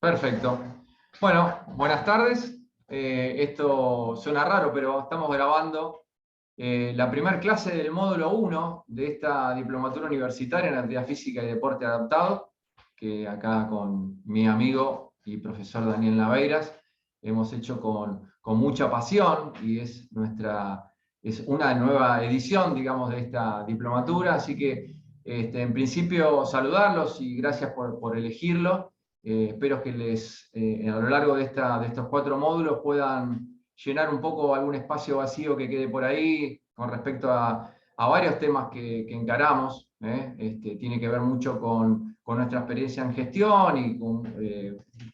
Perfecto. Bueno, buenas tardes. Esto suena raro, pero estamos grabando la primera clase del módulo 1 de esta diplomatura universitaria en actividad física y deporte adaptado, que acá con mi amigo y profesor Daniel Naveiras hemos hecho con mucha pasión, y es una nueva edición, digamos, de esta diplomatura. Así que en principio saludarlos y gracias por elegirlo. Espero que a lo largo de estos 4 módulos puedan llenar un poco algún espacio vacío que quede por ahí con respecto a varios temas que encaramos. Tiene que ver mucho con nuestra experiencia en gestión y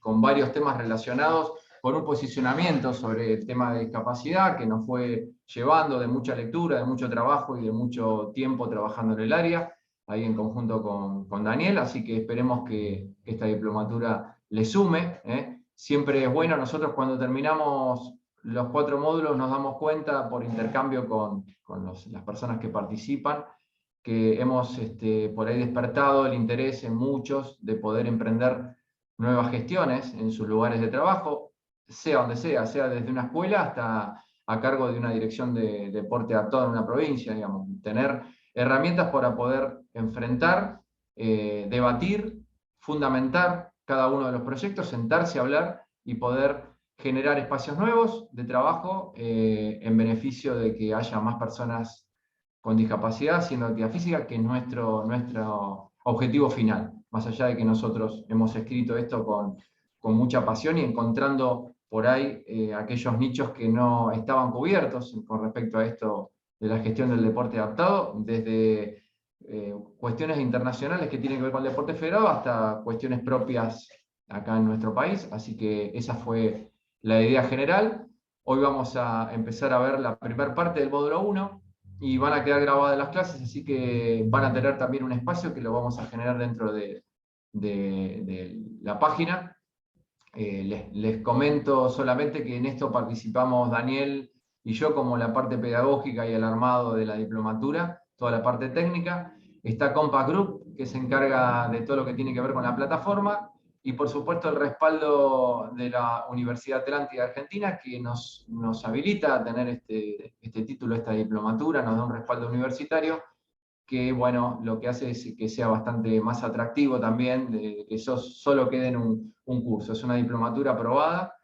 con varios temas relacionados con un posicionamiento sobre el tema de discapacidad que nos fue llevando de mucha lectura, de mucho trabajo y de mucho tiempo trabajando en el área, ahí en conjunto con Daniel. Así que esperemos que esta diplomatura le sume. Siempre es bueno, nosotros cuando terminamos los 4 módulos nos damos cuenta por intercambio con las personas que participan, que hemos por ahí despertado el interés en muchos de poder emprender nuevas gestiones en sus lugares de trabajo, sea donde sea desde una escuela hasta a cargo de una dirección de deporte adaptado en una provincia, digamos, tener herramientas para poder enfrentar, debatir, fundamentar cada uno de los proyectos, sentarse a hablar y poder generar espacios nuevos de trabajo en beneficio de que haya más personas con discapacidad haciendo actividad física, que es nuestro objetivo final, más allá de que nosotros hemos escrito esto con mucha pasión y encontrando por ahí aquellos nichos que no estaban cubiertos con respecto a esto de la gestión del deporte adaptado, desde cuestiones internacionales que tienen que ver con el deporte federado hasta cuestiones propias acá en nuestro país. Así que esa fue la idea general. Hoy vamos a empezar a ver la primera parte del módulo 1 y van a quedar grabadas las clases, así que van a tener también un espacio que lo vamos a generar dentro de la página. Les comento solamente que en esto participamos Daniel y yo como la parte pedagógica y el armado de la diplomatura, toda la parte técnica. Está Compass Group, que se encarga de todo lo que tiene que ver con la plataforma, y por supuesto el respaldo de la Universidad Atlántica Argentina, que nos habilita a tener este título, esta diplomatura, nos da un respaldo universitario que, bueno, lo que hace es que sea bastante más atractivo también, de que eso solo quede en un curso. Es una diplomatura aprobada,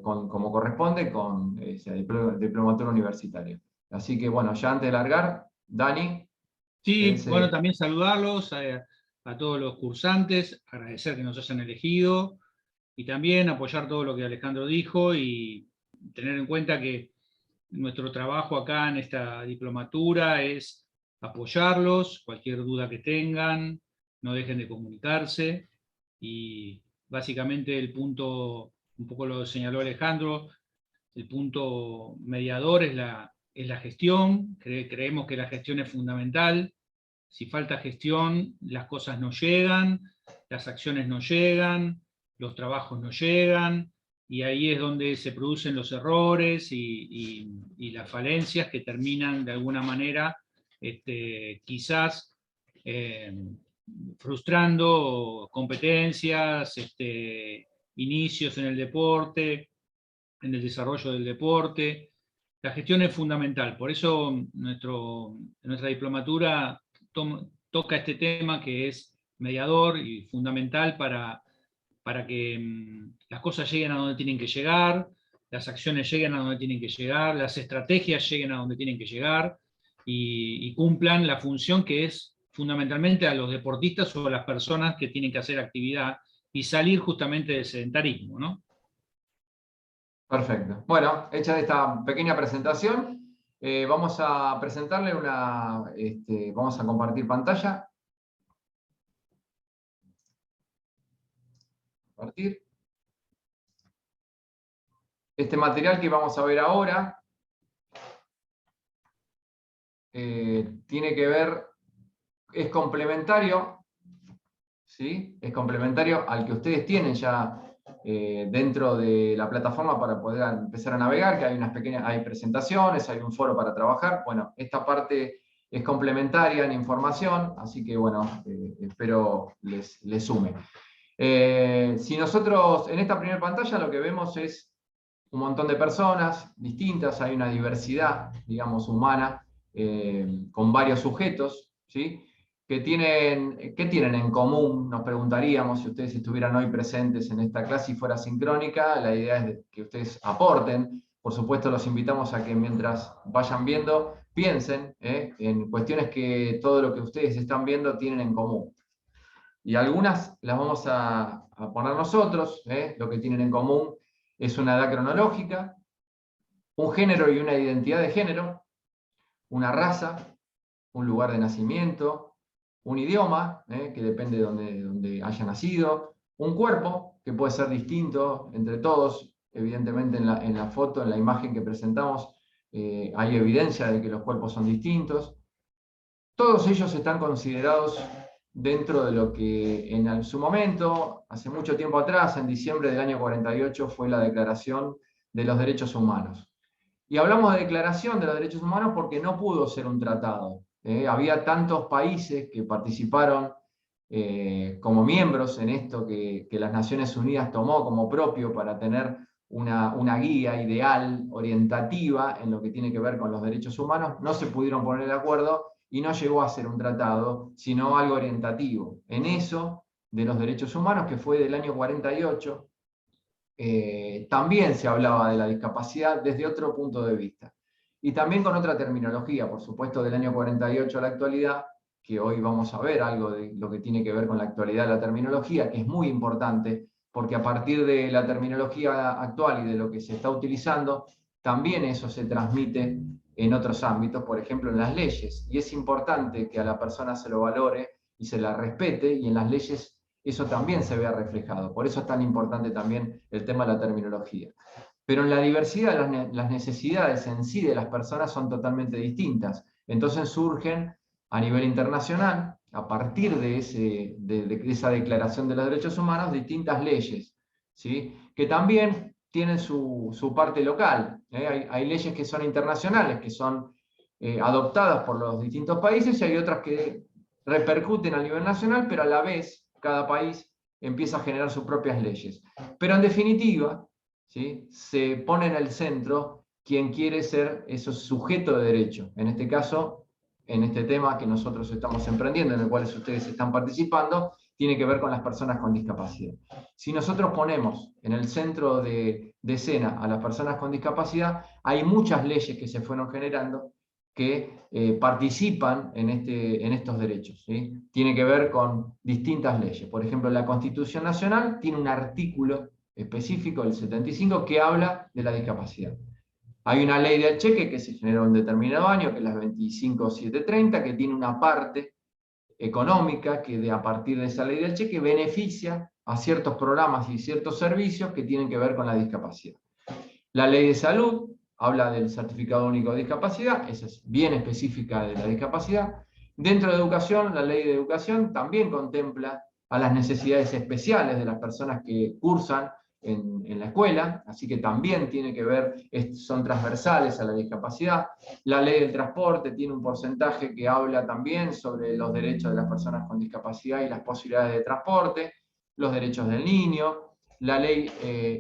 como corresponde, con diplomatura universitaria. Así que, bueno, ya antes de largar, Dani. Sí, bueno, también saludarlos a todos los cursantes, agradecer que nos hayan elegido y también apoyar todo lo que Alejandro dijo y tener en cuenta que nuestro trabajo acá en esta diplomatura es apoyarlos, cualquier duda que tengan, no dejen de comunicarse, y básicamente el punto, un poco lo señaló Alejandro, el punto mediador es la gestión. Creemos que la gestión es fundamental. Si falta gestión, las cosas no llegan, las acciones no llegan, los trabajos no llegan, y ahí es donde se producen los errores y las falencias que terminan de alguna manera quizás frustrando competencias, inicios en el deporte, en el desarrollo del deporte. La gestión es fundamental, por eso nuestra diplomatura toca este tema que es mediador y fundamental para que las cosas lleguen a donde tienen que llegar, las acciones lleguen a donde tienen que llegar, las estrategias lleguen a donde tienen que llegar y cumplan la función que es fundamentalmente a los deportistas o a las personas que tienen que hacer actividad y salir justamente del sedentarismo, ¿no? Perfecto. Bueno, hecha esta pequeña presentación, vamos a presentarle vamos a compartir pantalla. Compartir. Este material que vamos a ver ahora tiene que ver, es complementario, ¿sí? Es complementario al que ustedes tienen ya dentro de la plataforma para poder empezar a navegar, que hay presentaciones, hay un foro para trabajar. Bueno, esta parte es complementaria en información, así que bueno, espero les sume. Si nosotros en esta primera pantalla lo que vemos es un montón de personas distintas, hay una diversidad, digamos, humana, con varios sujetos, ¿sí? ¿Qué tienen en común? Nos preguntaríamos si ustedes estuvieran hoy presentes en esta clase y fuera sincrónica. La idea es que ustedes aporten. Por supuesto, los invitamos a que mientras vayan viendo, piensen en cuestiones que todo lo que ustedes están viendo tienen en común. Y algunas las vamos a poner nosotros. Lo que tienen en común es una edad cronológica, un género y una identidad de género, una raza, un lugar de nacimiento, un idioma, que depende de donde haya nacido, un cuerpo, que puede ser distinto entre todos. Evidentemente en la foto, en la imagen que presentamos, hay evidencia de que los cuerpos son distintos. Todos ellos están considerados dentro de lo que en su momento, hace mucho tiempo atrás, en diciembre del año 48, fue la Declaración de los Derechos Humanos. Y hablamos de Declaración de los Derechos Humanos porque no pudo ser un tratado. Había tantos países que participaron como miembros en esto que las Naciones Unidas tomó como propio para tener una guía ideal, orientativa, en lo que tiene que ver con los derechos humanos. No se pudieron poner de acuerdo y no llegó a ser un tratado, sino algo orientativo. En eso de los derechos humanos, que fue del año 48, también se hablaba de la discapacidad desde otro punto de vista. Y también con otra terminología, por supuesto, del año 48 a la actualidad, que hoy vamos a ver algo de lo que tiene que ver con la actualidad de la terminología, que es muy importante, porque a partir de la terminología actual y de lo que se está utilizando, también eso se transmite en otros ámbitos, por ejemplo en las leyes. Y es importante que a la persona se lo valore y se la respete, y en las leyes eso también se vea reflejado. Por eso es tan importante también el tema de la terminología. Pero en la diversidad, las necesidades en sí de las personas son totalmente distintas. Entonces surgen a nivel internacional, a partir de esa Declaración de los Derechos Humanos, distintas leyes, ¿sí? Que también tienen su parte local. Hay leyes que son internacionales, que son adoptadas por los distintos países, y hay otras que repercuten a nivel nacional, pero a la vez cada país empieza a generar sus propias leyes. Pero en definitiva, ¿sí?, se pone en el centro quien quiere ser ese sujeto de derecho. En este caso, en este tema que nosotros estamos emprendiendo, en el cual ustedes están participando, tiene que ver con las personas con discapacidad. Si nosotros ponemos en el centro de escena a las personas con discapacidad, hay muchas leyes que se fueron generando que participan en estos derechos, ¿sí? Tiene que ver con distintas leyes. Por ejemplo, la Constitución Nacional tiene un artículo específico, el 75, que habla de la discapacidad. Hay una ley del cheque que se generó en un determinado año, que es la 25730, que tiene una parte económica que a partir de esa ley del cheque beneficia a ciertos programas y ciertos servicios que tienen que ver con la discapacidad. La ley de salud habla del certificado único de discapacidad, esa es bien específica de la discapacidad. Dentro de educación, la ley de educación también contempla a las necesidades especiales de las personas que cursan en la escuela, así que también tiene que ver, son transversales a la discapacidad. La ley del transporte tiene un porcentaje que habla también sobre los derechos de las personas con discapacidad y las posibilidades de transporte, los derechos del niño, la ley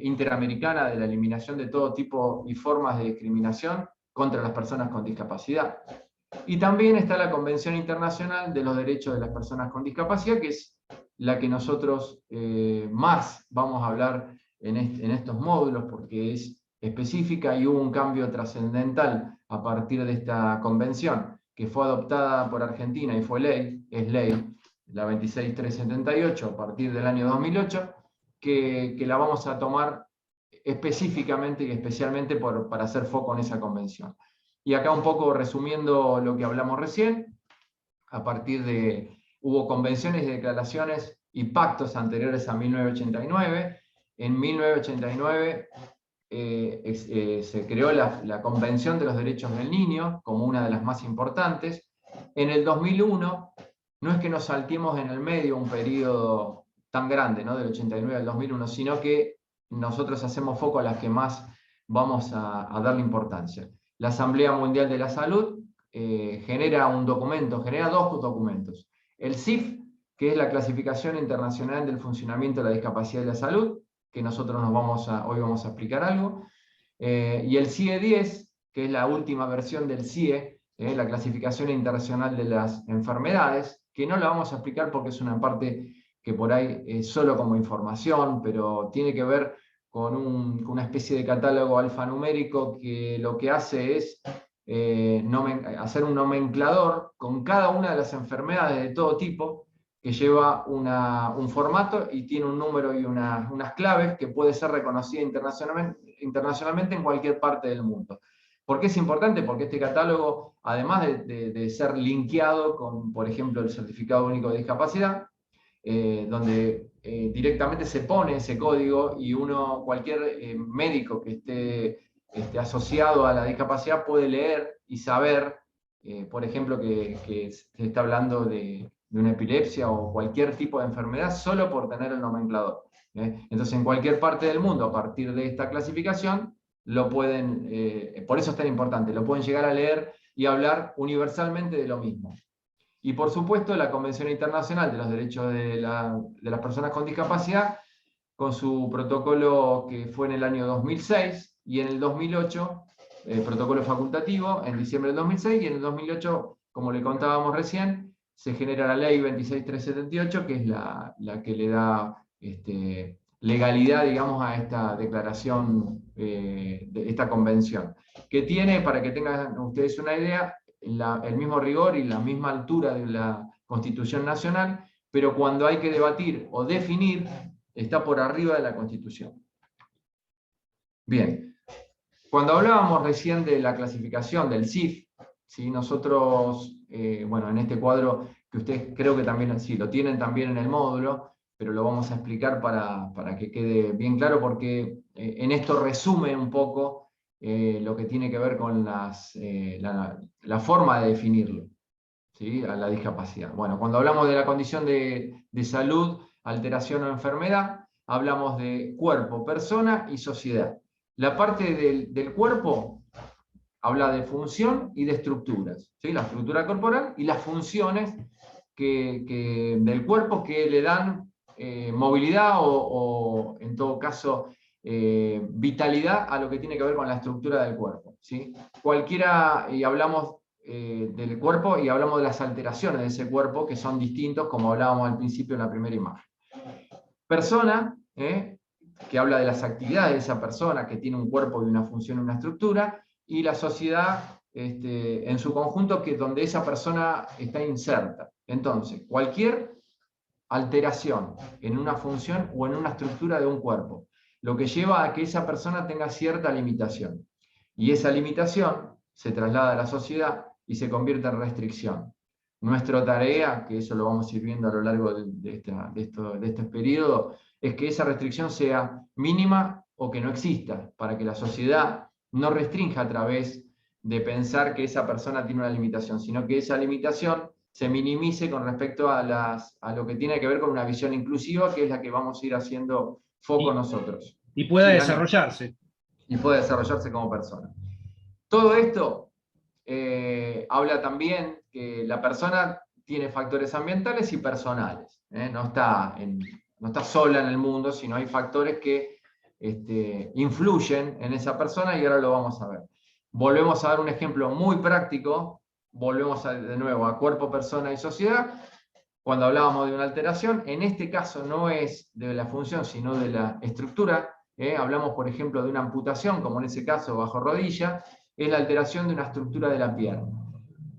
interamericana de la eliminación de todo tipo y formas de discriminación contra las personas con discapacidad. Y también está la Convención Internacional de los Derechos de las Personas con Discapacidad, que es la que nosotros más vamos a hablar en estos módulos, porque es específica y hubo un cambio trascendental a partir de esta convención, que fue adoptada por Argentina y fue ley, es ley, la 26378 a partir del año 2008, que la vamos a tomar específicamente y especialmente para hacer foco en esa convención. Y acá un poco resumiendo lo que hablamos recién, a partir hubo convenciones y declaraciones y pactos anteriores a 1989. En 1989 se creó la Convención de los Derechos del Niño como una de las más importantes. En el 2001, no es que nos saltemos en el medio un periodo tan grande, ¿no?, del 89 al 2001, sino que nosotros hacemos foco a las que más vamos a darle importancia. La Asamblea Mundial de la Salud genera dos documentos. El CIF, que es la Clasificación Internacional del Funcionamiento de la Discapacidad y la Salud, que nosotros hoy vamos a explicar algo, y el CIE 10, que es la última versión del CIE, la Clasificación Internacional de las Enfermedades, que no la vamos a explicar porque es una parte que por ahí es solo como información, pero tiene que ver con una especie de catálogo alfanumérico que lo que hace es hacer un nomenclador con cada una de las enfermedades de todo tipo, que lleva un formato y tiene un número y unas claves que puede ser reconocida internacionalmente en cualquier parte del mundo. ¿Por qué es importante? Porque este catálogo, además de ser linkeado con, por ejemplo, el Certificado Único de Discapacidad, donde directamente se pone ese código y cualquier médico que esté asociado a la discapacidad puede leer y saber, por ejemplo, que se está hablando de una epilepsia o cualquier tipo de enfermedad solo por tener el nomenclador. Entonces, en cualquier parte del mundo, a partir de esta clasificación, lo pueden, por eso es tan importante, lo pueden llegar a leer y hablar universalmente de lo mismo. Y por supuesto la Convención Internacional de los Derechos de las Personas con Discapacidad, con su protocolo que fue en el año 2006, y en el 2008, el protocolo facultativo, en diciembre del 2006, y en el 2008, como le contábamos recién, se genera la ley 26378, que es la que le da legalidad, digamos, a esta declaración, de esta convención, que tiene, para que tengan ustedes una idea, el mismo rigor y la misma altura de la Constitución Nacional, pero cuando hay que debatir o definir, está por arriba de la Constitución. Bien, cuando hablábamos recién de la clasificación del CIF, ¿sí? Nosotros, bueno, en este cuadro, que ustedes creo que también sí, lo tienen también en el módulo, pero lo vamos a explicar para que quede bien claro, porque en esto resume un poco lo que tiene que ver con la forma de definirlo, ¿sí? A la discapacidad. Bueno, cuando hablamos de la condición de salud, alteración o enfermedad, hablamos de cuerpo, persona y sociedad. La parte del cuerpo habla de función y de estructuras, ¿sí? La estructura corporal y las funciones del cuerpo que le dan movilidad o en todo caso, vitalidad a lo que tiene que ver con la estructura del cuerpo, ¿sí? Y hablamos del cuerpo y hablamos de las alteraciones de ese cuerpo, que son distintos, como hablábamos al principio en la primera imagen. Persona, que habla de las actividades de esa persona, que tiene un cuerpo y una función y una estructura, y la sociedad en su conjunto, que es donde esa persona está inserta. Entonces, cualquier alteración en una función o en una estructura de un cuerpo, lo que lleva a que esa persona tenga cierta limitación. Y esa limitación se traslada a la sociedad y se convierte en restricción. Nuestra tarea, que eso lo vamos a ir viendo a lo largo de este periodo, es que esa restricción sea mínima o que no exista, para que la sociedad no restrinja a través de pensar que esa persona tiene una limitación, sino que esa limitación se minimice con respecto a lo que tiene que ver con una visión inclusiva, que es la que vamos a ir haciendo foco nosotros. Y pueda desarrollarse. Y pueda desarrollarse como persona. Todo esto habla también que la persona tiene factores ambientales y personales. No está sola en el mundo, sino hay factores que influyen en esa persona, y ahora lo vamos a ver. Volvemos a dar un ejemplo muy práctico, volvemos de nuevo a cuerpo, persona y sociedad. Cuando hablábamos de una alteración, en este caso no es de la función, sino de la estructura. Hablamos, por ejemplo, de una amputación, como en ese caso bajo rodilla, es la alteración de una estructura de la pierna,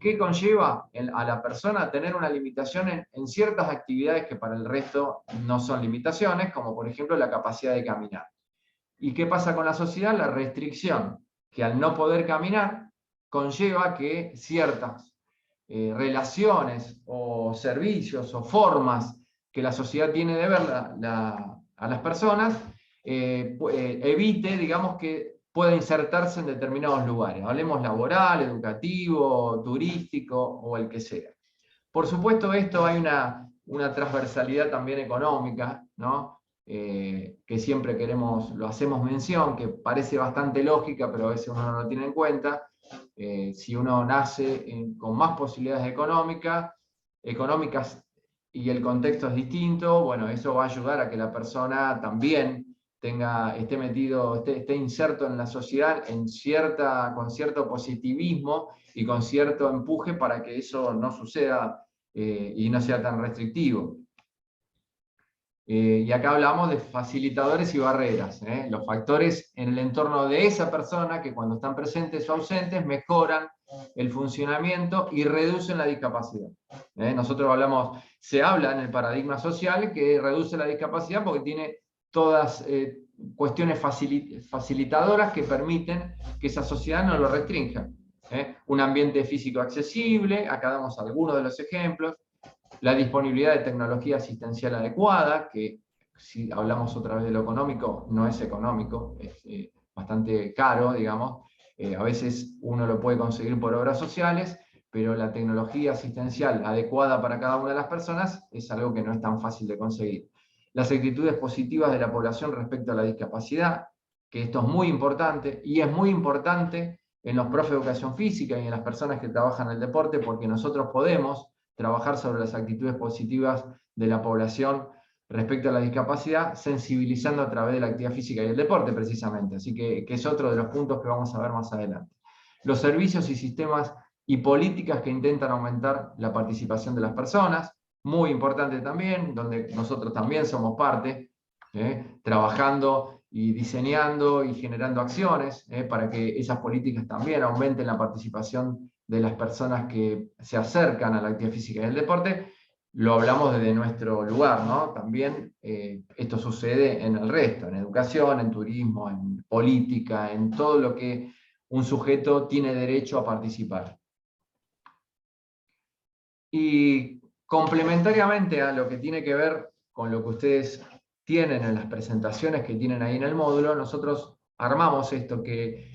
que conlleva a la persona a tener una limitación en ciertas actividades que para el resto no son limitaciones, como por ejemplo la capacidad de caminar. ¿Y qué pasa con la sociedad? La restricción, que al no poder caminar conlleva que ciertas relaciones o servicios o formas que la sociedad tiene de ver a las personas, evite, digamos, que pueda insertarse en determinados lugares. Hablemos laboral, educativo, turístico o el que sea. Por supuesto, esto hay una transversalidad también económica, ¿no? Que siempre lo hacemos mención, que parece bastante lógica, pero a veces uno no lo tiene en cuenta. Si uno nace con más posibilidades económicas, y el contexto es distinto, bueno, eso va a ayudar a que la persona también esté inserto en la sociedad con cierto positivismo y con cierto empuje para que eso no suceda y no sea tan restrictivo. Y acá hablamos de facilitadores y barreras, los factores en el entorno de esa persona que cuando están presentes o ausentes mejoran el funcionamiento y reducen la discapacidad. Nosotros se habla en el paradigma social que reduce la discapacidad porque tiene todas cuestiones facilitadoras que permiten que esa sociedad no lo restrinja. Un ambiente físico accesible, acá damos algunos de los ejemplos, la disponibilidad de tecnología asistencial adecuada, que si hablamos otra vez de lo económico, no es económico, es bastante caro, digamos. A veces uno lo puede conseguir por obras sociales, pero la tecnología asistencial adecuada para cada una de las personas es algo que no es tan fácil de conseguir. Las actitudes positivas de la población respecto a la discapacidad, que esto es muy importante, y es muy importante en los profes de educación física y en las personas que trabajan en el deporte, porque nosotros podemos trabajar sobre las actitudes positivas de la población respecto a la discapacidad, sensibilizando a través de la actividad física y el deporte, precisamente. Así que es otro de los puntos que vamos a ver más adelante. Los servicios y sistemas y políticas que intentan aumentar la participación de las personas, muy importante también, donde nosotros también somos parte, trabajando y diseñando y generando acciones para que esas políticas también aumenten la participación de las personas que se acercan a la actividad física y el deporte. Lo hablamos desde nuestro lugar, ¿no? También esto sucede en el resto, en educación, en turismo, en política, en todo lo que un sujeto tiene derecho a participar. Y complementariamente a lo que tiene que ver con lo que ustedes tienen en las presentaciones que tienen ahí en el módulo, nosotros armamos esto que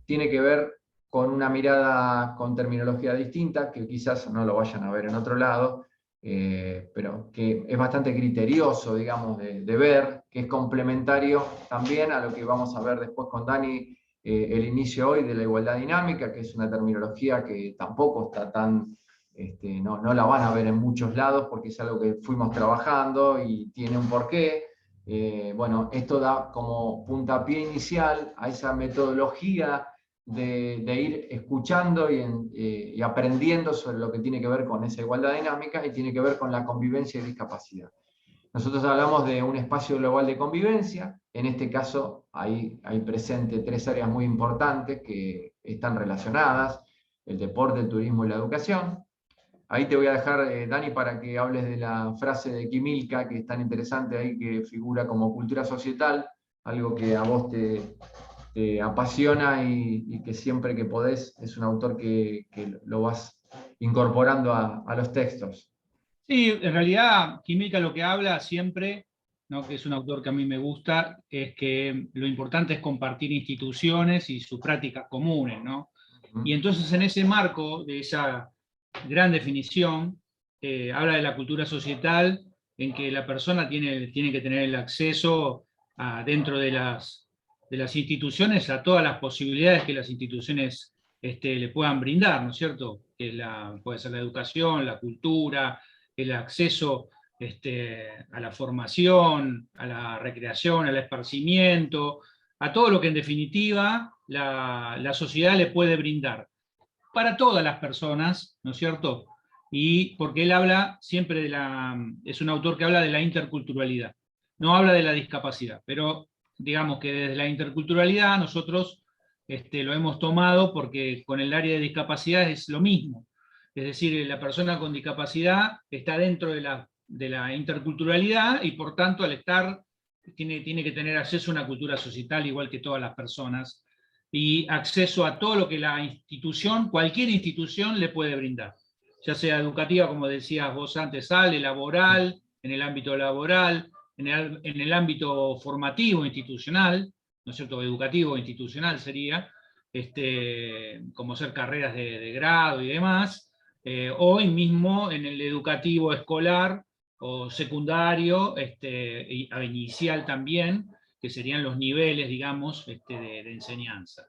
tiene que ver con una mirada con terminología distinta, que quizás no lo vayan a ver en otro lado, pero que es bastante criterioso, digamos, de ver, que es complementario también a lo que vamos a ver después con Dani, el inicio hoy de la igualdad dinámica, que es una terminología que tampoco está tan, no la van a ver en muchos lados porque es algo que fuimos trabajando y tiene un porqué. Bueno, esto da como puntapié inicial a esa metodología de ir escuchando y aprendiendo sobre lo que tiene que ver con esa igualdad dinámica y tiene que ver con la convivencia y discapacidad. Nosotros hablamos de un espacio global de convivencia, en este caso hay presente 3 áreas muy importantes que están relacionadas, el deporte, el turismo y la educación. Ahí te voy a dejar, Dani, para que hables de la frase de Kimilka, que es tan interesante ahí, que figura como cultura societal, algo que a vos te apasiona y que siempre que podés es un autor que lo vas incorporando a los textos. Sí, en realidad Kimilka lo que habla siempre, ¿no?, que es un autor que a mí me gusta, es que lo importante es compartir instituciones y sus prácticas comunes, ¿no? Y entonces en ese marco de esa gran definición, habla de la cultura societal en que la persona tiene que tener el acceso dentro de las instituciones a todas las posibilidades que las instituciones le puedan brindar, ¿no es cierto? Que puede ser la educación, la cultura, el acceso a la formación, a la recreación, al esparcimiento, a todo lo que en definitiva la sociedad le puede brindar para todas las personas, ¿no es cierto? Y porque él habla siempre es un autor que habla de la interculturalidad, no habla de la discapacidad, pero digamos que desde la interculturalidad nosotros lo hemos tomado porque con el área de discapacidad es lo mismo. Es decir, la persona con discapacidad está dentro de la interculturalidad y por tanto al estar tiene que tener acceso a una cultura societal igual que todas las personas y acceso a todo lo que la institución, cualquier institución le puede brindar, ya sea educativa, como decías vos antes, Ale, laboral, en el ámbito laboral, en el ámbito formativo institucional, ¿no es cierto?, educativo institucional sería, como ser carreras de grado y demás, o mismo en el educativo escolar o secundario, inicial también, que serían los niveles, digamos, de enseñanza,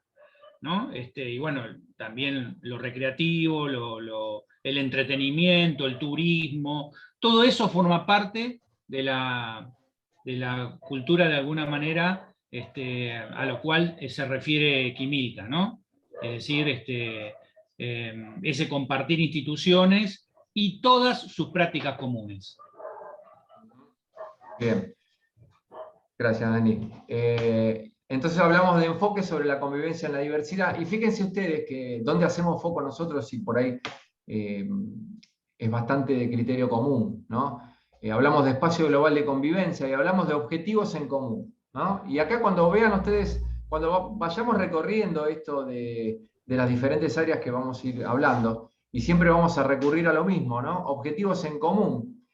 ¿no? Y bueno, también lo recreativo, el entretenimiento, el turismo, todo eso forma parte de la cultura de alguna manera a lo cual se refiere Quimilca, ¿no? Es decir, ese compartir instituciones y todas sus prácticas comunes. Bien, gracias Dani. Entonces hablamos de enfoque sobre la convivencia en la diversidad, y fíjense ustedes que donde hacemos foco nosotros, y por ahí es bastante de criterio común, ¿no? Hablamos de espacio global de convivencia y hablamos de objetivos en común, ¿no? Y acá cuando vean ustedes, cuando vayamos recorriendo esto de las diferentes áreas que vamos a ir hablando, y siempre vamos a recurrir a lo mismo, ¿no? Objetivos en común.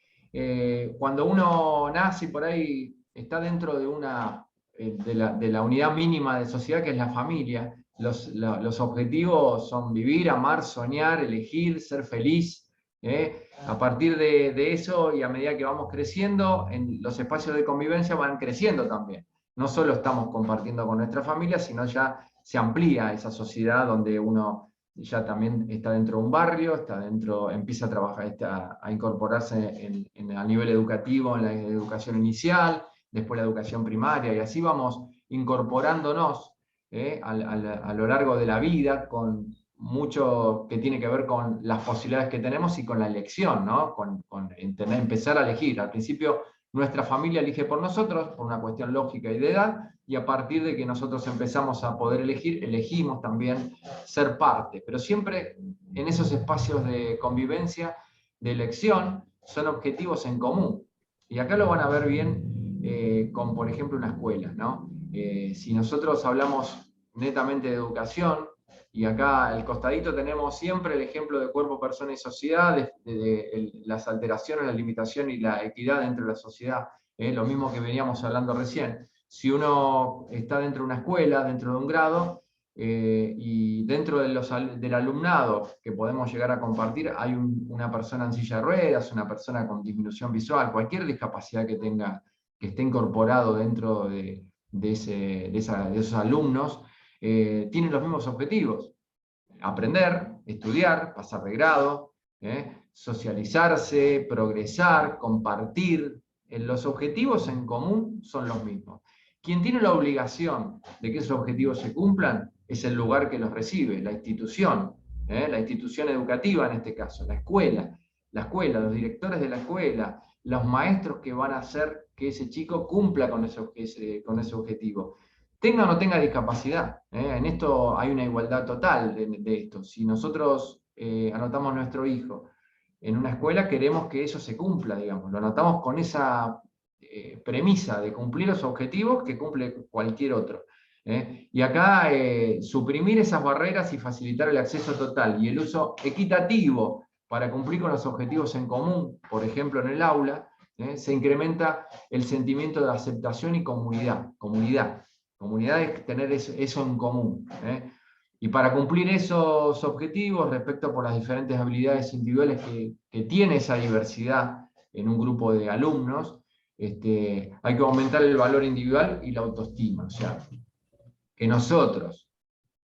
Cuando uno nace por ahí, está dentro de de la unidad mínima de sociedad que es la familia, los objetivos son vivir, amar, soñar, elegir, ser feliz. A partir de eso, y a medida que vamos creciendo, los espacios de convivencia van creciendo también. No solo estamos compartiendo con nuestra familia, sino ya se amplía esa sociedad donde uno ya también está dentro de un barrio, empieza a trabajar, a incorporarse a nivel educativo, en la educación inicial, después la educación primaria, y así vamos incorporándonos a lo largo de la vida, con mucho que tiene que ver con las posibilidades que tenemos y con la elección, ¿no? Con empezar a elegir. Al principio nuestra familia elige por nosotros, por una cuestión lógica y de edad, y a partir de que nosotros empezamos a poder elegir, elegimos también ser parte. Pero siempre en esos espacios de convivencia, de elección, son objetivos en común. Y acá lo van a ver bien con, por ejemplo, una escuela, ¿no? Si nosotros hablamos netamente de educación, y acá al costadito tenemos siempre el ejemplo de cuerpo, persona y sociedad, de las alteraciones, la limitación y la equidad dentro de la sociedad, lo mismo que veníamos hablando recién. Si uno está dentro de una escuela, dentro de un grado, y dentro del alumnado que podemos llegar a compartir, hay una persona en silla de ruedas, una persona con disminución visual, cualquier discapacidad que tenga, que esté incorporado dentro de esos alumnos, tienen los mismos objetivos: aprender, estudiar, pasar de grado, socializarse, progresar, compartir. Los objetivos en común son los mismos. Quien tiene la obligación de que esos objetivos se cumplan es el lugar que los recibe, la institución educativa en este caso, la escuela, los directores de la escuela, los maestros que van a hacer que ese chico cumpla con ese objetivo. Tenga o no tenga discapacidad. En esto hay una igualdad total de esto. Si nosotros anotamos a nuestro hijo en una escuela, queremos que eso se cumpla, digamos. Lo anotamos con esa premisa de cumplir los objetivos que cumple cualquier otro. Y acá suprimir esas barreras y facilitar el acceso total y el uso equitativo para cumplir con los objetivos en común, por ejemplo en el aula, se incrementa el sentimiento de aceptación y comunidad. Comunidad es tener eso en común. Y para cumplir esos objetivos, respecto por las diferentes habilidades individuales que tiene esa diversidad en un grupo de alumnos, hay que aumentar el valor individual y la autoestima. O sea, que nosotros,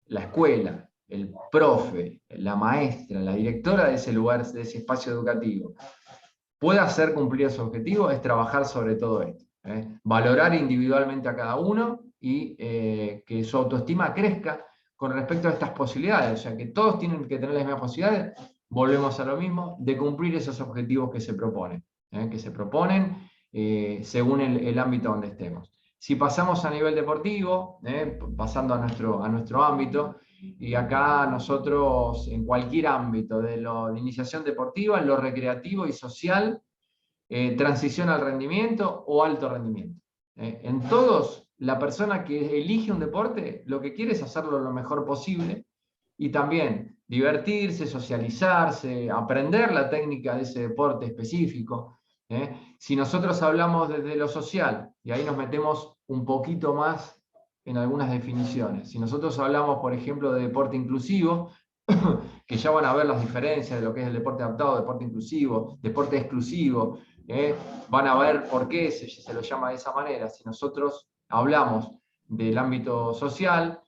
la escuela, el profe, la maestra, la directora de ese lugar, de ese espacio educativo, pueda hacer cumplir esos objetivos, es trabajar sobre todo esto. Valorar individualmente a cada uno y que su autoestima crezca con respecto a estas posibilidades. O sea, que todos tienen que tener las mismas posibilidades, volvemos a lo mismo, de cumplir esos objetivos que se proponen, según el ámbito donde estemos. Si pasamos a nivel deportivo, pasando a nuestro ámbito, y acá nosotros en cualquier ámbito, de iniciación deportiva, lo recreativo y social, transición al rendimiento o alto rendimiento. En todos, la persona que elige un deporte lo que quiere es hacerlo lo mejor posible y también divertirse, socializarse, aprender la técnica de ese deporte específico. Si nosotros hablamos desde lo social, y ahí nos metemos un poquito más en algunas definiciones. Si nosotros hablamos, por ejemplo, de deporte inclusivo, que ya van a ver las diferencias de lo que es el deporte adaptado, deporte inclusivo, deporte exclusivo, van a ver por qué se lo llama de esa manera. Si nosotros hablamos del ámbito social,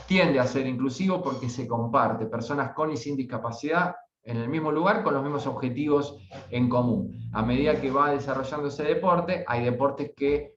tiende a ser inclusivo porque se comparte personas con y sin discapacidad en el mismo lugar con los mismos objetivos en común. A medida que va desarrollando ese deporte, hay deportes que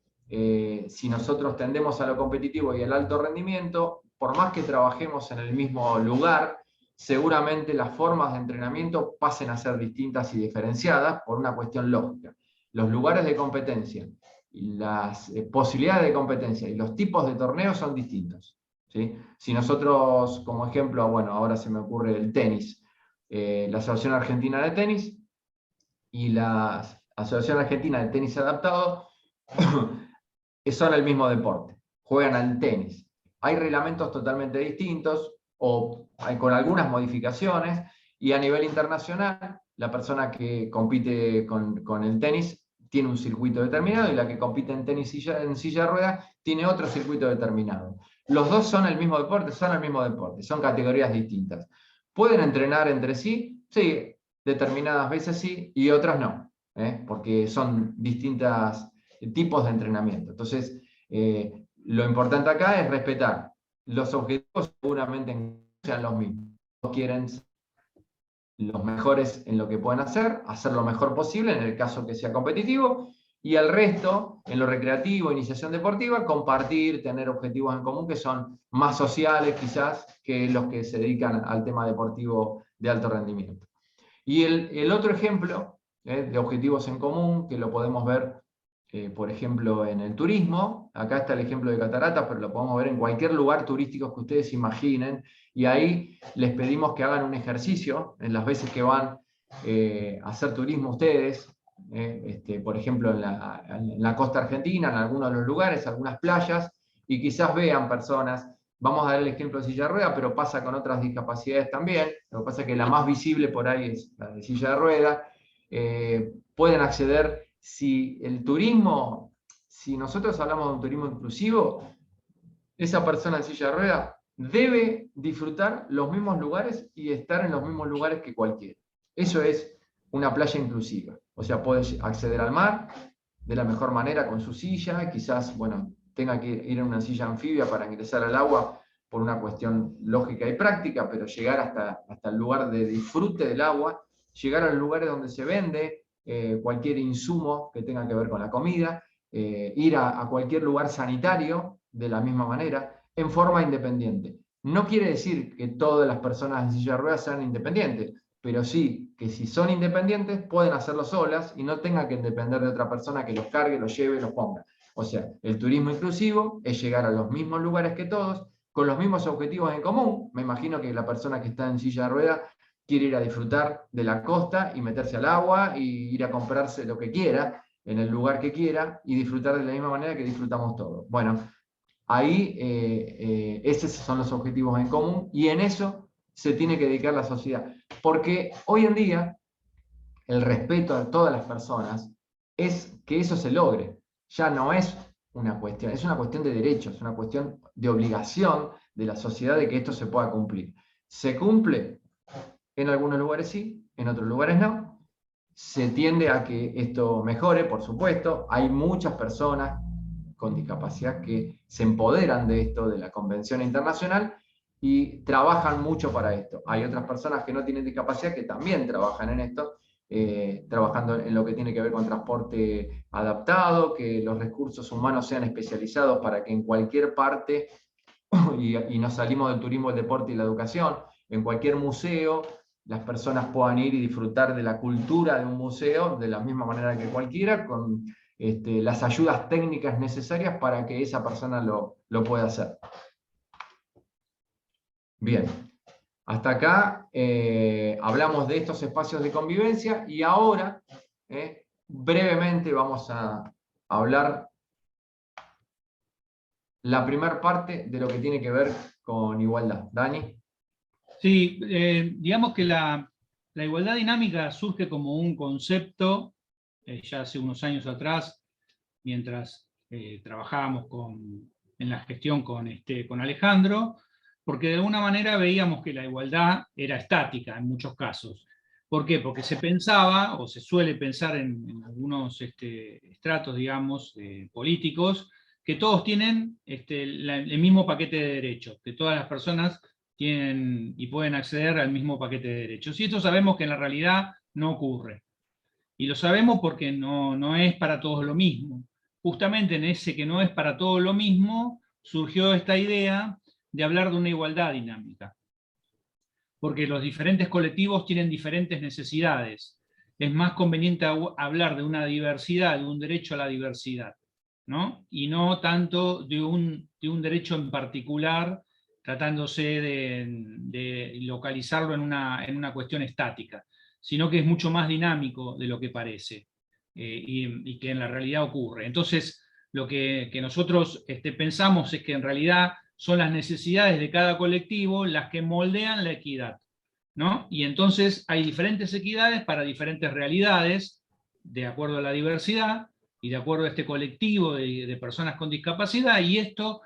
si nosotros tendemos a lo competitivo y al alto rendimiento, por más que trabajemos en el mismo lugar, seguramente las formas de entrenamiento pasen a ser distintas y diferenciadas por una cuestión lógica. Los lugares de competencia, y las posibilidades de competencia y los tipos de torneos son distintos, ¿sí? Si nosotros, como ejemplo, bueno, ahora se me ocurre el tenis, la Asociación Argentina de Tenis y la Asociación Argentina de Tenis Adaptado son el mismo deporte, juegan al tenis. Hay reglamentos totalmente distintos o hay con algunas modificaciones, y a nivel internacional la persona que compite con el tenis tiene un circuito determinado y la que compite en tenis en silla de ruedas tiene otro circuito determinado. Los dos son el mismo deporte, son categorías distintas. ¿Pueden entrenar entre sí? Sí, determinadas veces sí y otras no, porque son distintos tipos de entrenamiento. Entonces, lo importante acá es respetar. Los objetivos seguramente sean los mismos. Quieren ser los mejores en lo que pueden hacer lo mejor posible en el caso que sea competitivo, y el resto, en lo recreativo, iniciación deportiva, compartir, tener objetivos en común que son más sociales quizás que los que se dedican al tema deportivo de alto rendimiento. Y el otro ejemplo de objetivos en común, que lo podemos ver, por ejemplo, en el turismo, acá está el ejemplo de Cataratas, pero lo podemos ver en cualquier lugar turístico que ustedes imaginen, y ahí les pedimos que hagan un ejercicio en las veces que van a hacer turismo ustedes, por ejemplo, en la costa argentina, en algunos de los lugares, algunas playas, y quizás vean personas. Vamos a dar el ejemplo de silla de rueda, pero pasa con otras discapacidades también. Lo que pasa es que la más visible por ahí es la de silla de rueda. Pueden acceder, si el turismo, si nosotros hablamos de un turismo inclusivo, esa persona en silla de rueda debe disfrutar los mismos lugares y estar en los mismos lugares que cualquiera. Eso es una playa inclusiva. O sea, puede acceder al mar de la mejor manera con su silla, quizás, bueno, tenga que ir en una silla anfibia para ingresar al agua por una cuestión lógica y práctica, pero llegar hasta el lugar de disfrute del agua, llegar a los lugares donde se vende cualquier insumo que tenga que ver con la comida, ir a cualquier lugar sanitario de la misma manera, en forma independiente. No quiere decir que todas las personas en silla de ruedas sean independientes, pero sí que si son independientes pueden hacerlo solas y no tengan que depender de otra persona que los cargue, los lleve y los ponga. O sea, el turismo inclusivo es llegar a los mismos lugares que todos, con los mismos objetivos en común. Me imagino que la persona que está en silla de ruedas quiere ir a disfrutar de la costa y meterse al agua y ir a comprarse lo que quiera en el lugar que quiera y disfrutar de la misma manera que disfrutamos todos. Bueno, ahí esos son los objetivos en común y en eso se tiene que dedicar la sociedad. Porque hoy en día el respeto a todas las personas es que eso se logre. Ya no es una cuestión, es una cuestión de derechos, es una cuestión de obligación de la sociedad de que esto se pueda cumplir. ¿Se cumple? En algunos lugares sí, en otros lugares no. Se tiende a que esto mejore, por supuesto. Hay muchas personas con discapacidad que se empoderan de esto, de la Convención Internacional, y trabajan mucho para esto. Hay otras personas que no tienen discapacidad que también trabajan en esto, trabajando en lo que tiene que ver con transporte adaptado, que los recursos humanos sean especializados para que en cualquier parte, y nos salimos del turismo, el deporte y la educación, en cualquier museo, las personas puedan ir y disfrutar de la cultura de un museo de la misma manera que cualquiera, con las ayudas técnicas necesarias para que esa persona lo pueda hacer. Bien, hasta acá hablamos de estos espacios de convivencia y ahora brevemente vamos a hablar la primera parte de lo que tiene que ver con igualdad. Dani. Sí, digamos que la igualdad dinámica surge como un concepto ya hace unos años atrás, mientras trabajábamos en la gestión con Alejandro, porque de alguna manera veíamos que la igualdad era estática en muchos casos. ¿Por qué? Porque se pensaba, o se suele pensar en algunos estratos, digamos, políticos, que todos tienen el mismo paquete de derechos, que todas las personas tienen y pueden acceder al mismo paquete de derechos. Y esto sabemos que en la realidad no ocurre. Y lo sabemos porque no es para todos lo mismo. Justamente en ese que no es para todos lo mismo, surgió esta idea de hablar de una igualdad dinámica. Porque los diferentes colectivos tienen diferentes necesidades. Es más conveniente hablar de una diversidad, de un derecho a la diversidad, ¿no? Y no tanto de un derecho en particular, tratándose de localizarlo en una cuestión estática, sino que es mucho más dinámico de lo que parece, y que en la realidad ocurre. Entonces, lo que nosotros pensamos es que en realidad son las necesidades de cada colectivo las que moldean la equidad, ¿no? Y entonces hay diferentes equidades para diferentes realidades, de acuerdo a la diversidad y de acuerdo a este colectivo de personas con discapacidad, y esto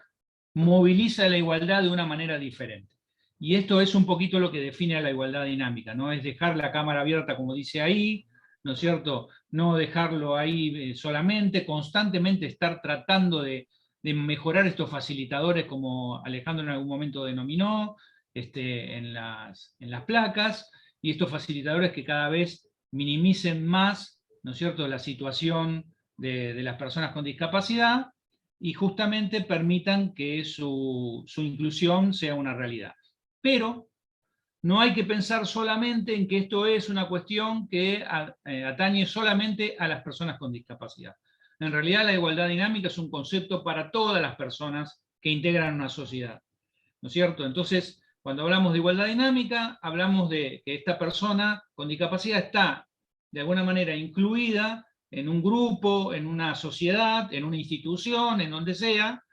moviliza la igualdad de una manera diferente. Y esto es un poquito lo que define a la igualdad dinámica, ¿no? Es dejar la cámara abierta, como dice ahí, ¿no es cierto? No dejarlo ahí solamente, constantemente estar tratando de mejorar estos facilitadores, como Alejandro en algún momento denominó, en las placas, y estos facilitadores que cada vez minimicen más, ¿no es cierto?, la situación de las personas con discapacidad, y justamente permitan que su inclusión sea una realidad. Pero no hay que pensar solamente en que esto es una cuestión que atañe solamente a las personas con discapacidad. En realidad la igualdad dinámica es un concepto para todas las personas que integran una sociedad, ¿no es cierto? Entonces, cuando hablamos de igualdad dinámica, hablamos de que esta persona con discapacidad está de alguna manera incluida en un grupo, en una sociedad, en una institución, en donde sea,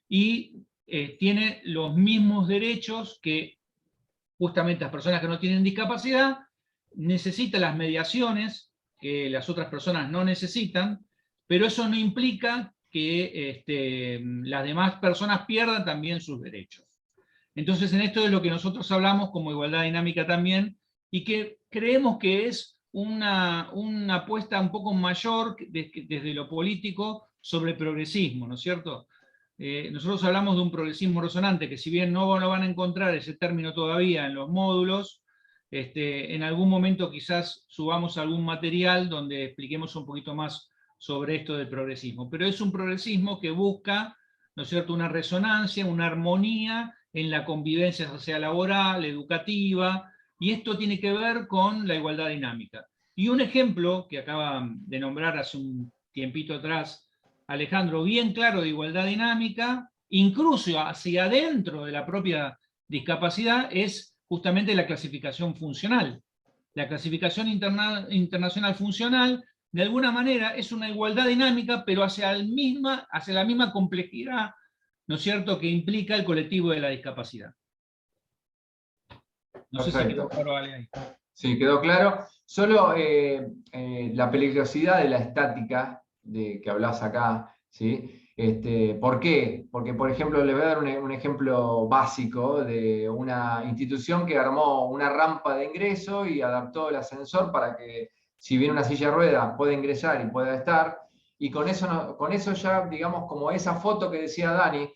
y tiene los mismos derechos que justamente las personas que no tienen discapacidad. Necesita las mediaciones que las otras personas no necesitan, pero eso no implica que las demás personas pierdan también sus derechos. Entonces, en esto es lo que nosotros hablamos como igualdad dinámica también, y que creemos que es una apuesta un poco mayor desde lo político sobre el progresismo, ¿no es cierto? Nosotros hablamos de un progresismo resonante, que si bien no lo van a encontrar ese término todavía en los módulos, en algún momento quizás subamos algún material donde expliquemos un poquito más sobre esto del progresismo. Pero es un progresismo que busca, ¿no es cierto?, una resonancia, una armonía en la convivencia social, laboral, educativa, y esto tiene que ver con la igualdad dinámica. Y un ejemplo que acaba de nombrar hace un tiempito atrás Alejandro, bien claro, de igualdad dinámica, incluso hacia adentro de la propia discapacidad, es justamente la clasificación funcional. La clasificación internacional funcional, de alguna manera, es una igualdad dinámica, pero hacia la misma complejidad, ¿no es cierto?, que implica el colectivo de la discapacidad. No sé si quedó claro algo ahí. Sí, quedó claro. Solo la peligrosidad de la estática de que hablas acá, ¿sí? ¿Por qué? Porque, por ejemplo, le voy a dar un ejemplo básico de una institución que armó una rampa de ingreso y adaptó el ascensor para que, si viene una silla de ruedas, pueda ingresar y pueda estar. Y con eso ya, digamos, como esa foto que decía Dani,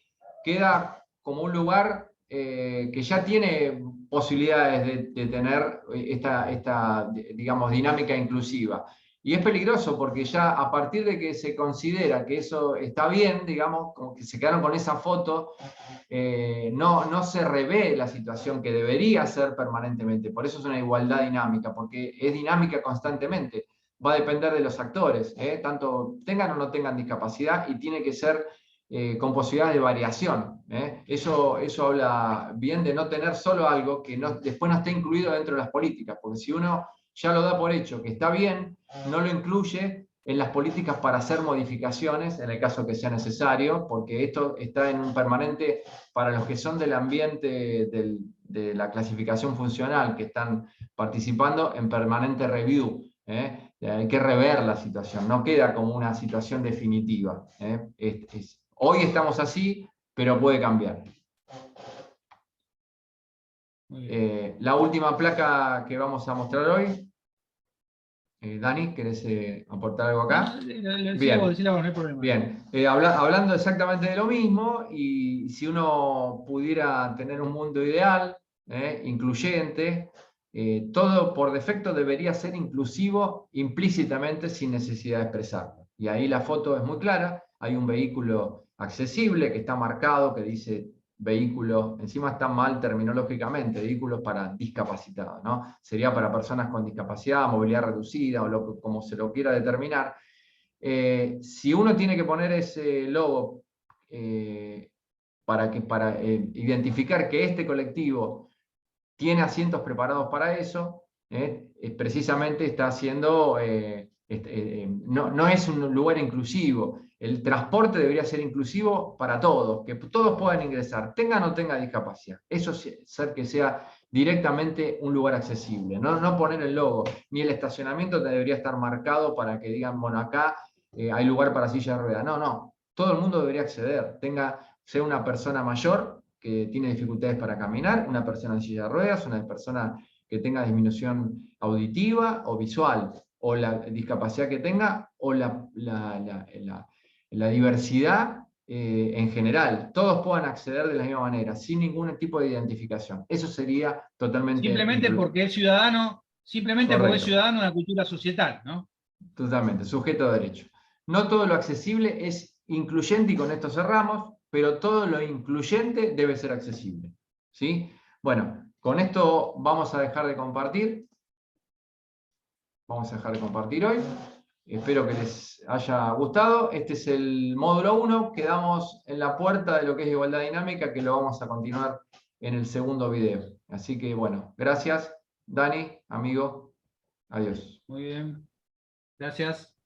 queda como un lugar que ya tiene posibilidades de tener esta, digamos, dinámica inclusiva. Y es peligroso porque ya a partir de que se considera que eso está bien, digamos, como que se quedaron con esa foto, no se revé la situación que debería ser permanentemente. Por eso es una igualdad dinámica, porque es dinámica constantemente. Va a depender de los actores, tanto tengan o no tengan discapacidad, y tiene que ser con posibilidades de variación. Eso habla bien de no tener solo algo que después no esté incluido dentro de las políticas, porque si uno ya lo da por hecho que está bien, no lo incluye en las políticas para hacer modificaciones, en el caso que sea necesario, porque esto está en un permanente, para los que son del ambiente de la clasificación funcional, que están participando, en permanente review. Hay que rever la situación, no queda como una situación definitiva. Hoy estamos así, pero puede cambiar. La última placa que vamos a mostrar hoy. Dani, ¿querés aportar algo acá? Bien, no hay problema. Bien. Hablando exactamente de lo mismo, y si uno pudiera tener un mundo ideal, incluyente. Todo por defecto debería ser inclusivo implícitamente sin necesidad de expresarlo. Y ahí la foto es muy clara, hay un vehículo accesible que está marcado, que dice vehículo, encima está mal terminológicamente, vehículos para discapacitados, ¿no? Sería para personas con discapacidad, movilidad reducida, o como se lo quiera determinar. Si uno tiene que poner ese logo para identificar que este colectivo tiene asientos preparados para eso, precisamente está haciendo, no es un lugar inclusivo. El transporte debería ser inclusivo para todos, que todos puedan ingresar, tengan o no tengan discapacidad. Eso ser que sea directamente un lugar accesible, no poner el logo, ni el estacionamiento debería estar marcado para que digan, bueno, acá hay lugar para silla de ruedas. No, todo el mundo debería acceder, sea una persona mayor que tiene dificultades para caminar, una persona en silla de ruedas, una persona que tenga disminución auditiva o visual, o la discapacidad que tenga, o la diversidad en general. Todos puedan acceder de la misma manera, sin ningún tipo de identificación. Eso sería totalmente... Simplemente porque es ciudadano, simplemente porque es ciudadano de la cultura societal, ¿no? Totalmente, sujeto de derecho. No todo lo accesible es incluyente, y con esto cerramos, pero todo lo incluyente debe ser accesible. ¿Sí? Bueno, con esto vamos a dejar de compartir. Vamos a dejar de compartir hoy. Espero que les haya gustado. Este es el módulo 1. Quedamos en la puerta de lo que es igualdad dinámica, que lo vamos a continuar en el segundo video. Así que bueno, gracias. Dani, amigo, adiós. Muy bien. Gracias.